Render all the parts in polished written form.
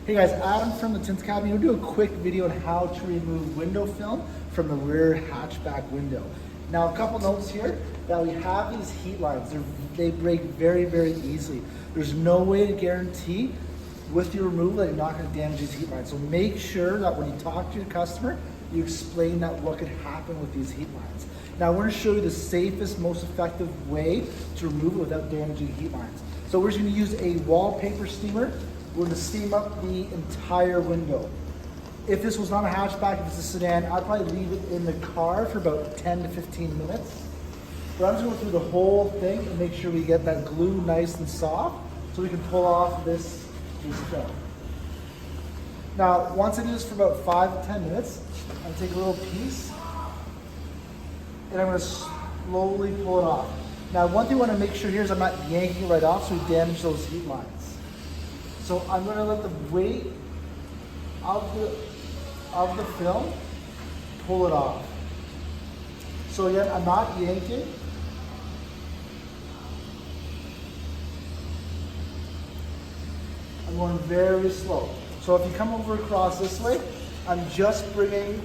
Hey guys, Adam from the Tint Academy. We'll do a quick video on how to remove window film from the rear hatchback window. Now, a couple notes here that we have these heat lines. They break very, very easily. There's no way to guarantee with your removal that you're not going to damage these heat lines. So make sure that when you talk to your customer, you explain that what could happen with these heat lines. Now, we're going to show you the safest, most effective way to remove it without damaging heat lines. So we're just going to use a wallpaper steamer. We're going to steam up the entire window. If this was not a hatchback, if it's a sedan, I'd probably leave it in the car for about 10 to 15 minutes. But I'm just going to go through the whole thing and make sure we get that glue nice and soft so we can pull off this film. Now, once I do this for about 5 to 10 minutes, I'm going to take a little piece and I'm going to slowly pull it off. Now, one thing I want to make sure here is I'm not yanking it right off so we damage those heat lines. So I'm going to let the weight of the film pull it off. So again, I'm not yanking. I'm going very slow. So if you come over across this way, I'm just bringing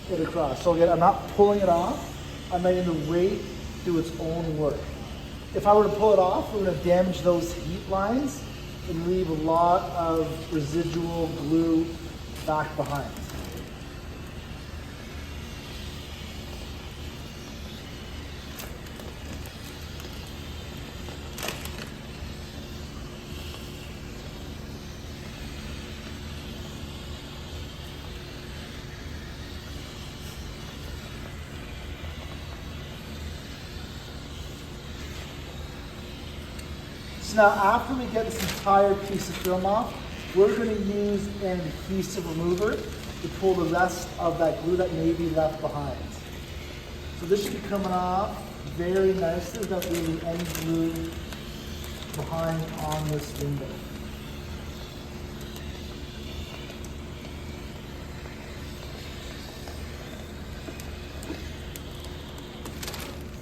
it across. So again, I'm not pulling it off. I'm letting the weight do its own work. If I were to pull it off, we're going to damage those heat lines and leave a lot of residual glue back behind. So now after we get this entire piece of film off, we're going to use an adhesive remover to pull the rest of that glue that may be left behind. So this should be coming off very nicely without leaving any glue behind on this window.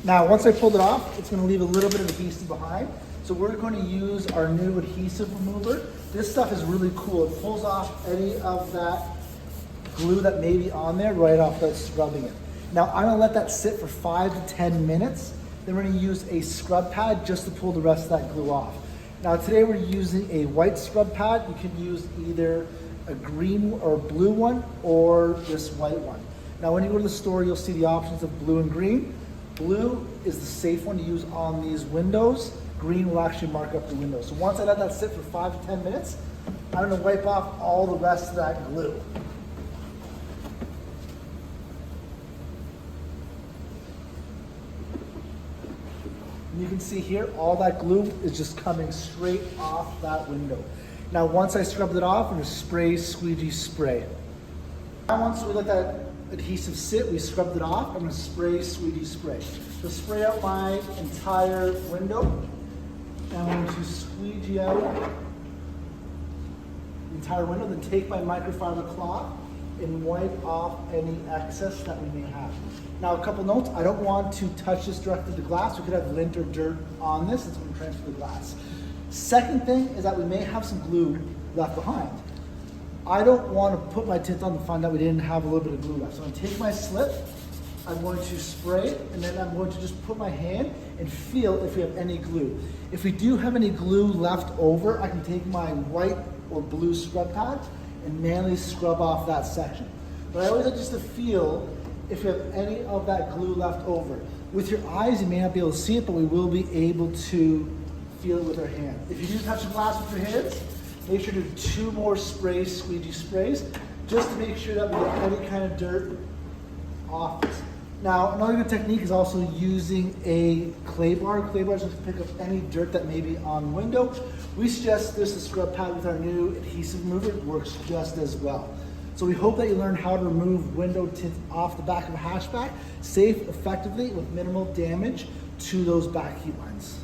Now, once I pulled it off, it's going to leave a little bit of adhesive behind. So we're going to use our new adhesive remover. This stuff is really cool. It pulls off any of that glue that may be on there right off without scrubbing it. Now, I'm going to let that sit for 5 to 10 minutes. Then we're going to use a scrub pad just to pull the rest of that glue off. Now, today we're using a white scrub pad. You can use either a green or blue one or this white one. Now, when you go to the store, you'll see the options of blue and green. Blue is the safe one to use on these windows. Green will actually mark up the window. So once I let that sit for 5 to 10 minutes, I'm going to wipe off all the rest of that glue. And you can see here, all that glue is just coming straight off that window. Now, once I scrubbed it off, I'm going to spray squeegee spray. Now, once we let that adhesive sit, we scrubbed it off, I'm going to spray squeegee spray. So spray out my entire window. And I'm going to squeegee out the entire window, then take my microfiber cloth and wipe off any excess that we may have. Now, a couple notes, I don't want to touch this directly to the glass. We could have lint or dirt on this. It's going to transfer to the glass. Second thing is that we may have some glue left behind. I don't want to put my tint on to find out we didn't have a little bit of glue left. So I'm going to take my slip, I'm going to spray it, and then I'm going to just put my hand and feel if we have any glue. If we do have any glue left over, I can take my white or blue scrub pad and manually scrub off that section. But I always like just to feel if we have any of that glue left over. With your eyes, you may not be able to see it, but we will be able to feel it with our hand. If you do touch the glass with your hands, make sure to do 2 more sprays, squeegee sprays, just to make sure that we get any kind of dirt off this. Now, another good technique is also using a clay bar. Clay bars just pick up any dirt that may be on the window. We suggest this, the scrub pad with our new adhesive remover, works just as well. So we hope that you learn how to remove window tint off the back of a hatchback, safe, effectively, with minimal damage to those back heat lines.